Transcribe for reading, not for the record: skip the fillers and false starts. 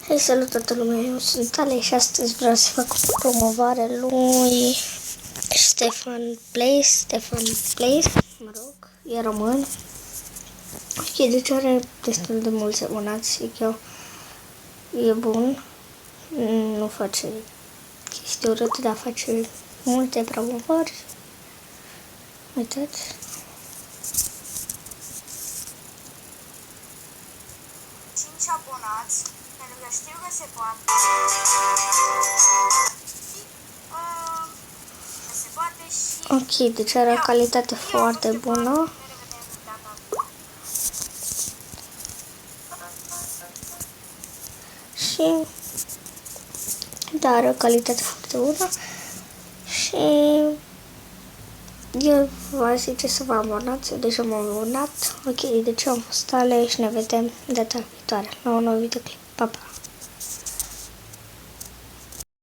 Hei, salut toată lumea, eu sunt Ale și astăzi vreau să fac o promovare lui Stefan Place, mă rog, e român. Ok, deci are destul de mulți abonați, zic eu, e bun, nu face chestii urâte, dar face multe promovări. Uitați. Abonați, pentru că știu că se poate. Se poate și... Ok, deci are o calitate foarte bună. Și da, are o calitate foarte bună. Și eu vă zice să vă abonați, eu deja m-am abonat. Ok, deci am fost Ale și ne vedem data viitoare la un nou videoclip. Pa, pa!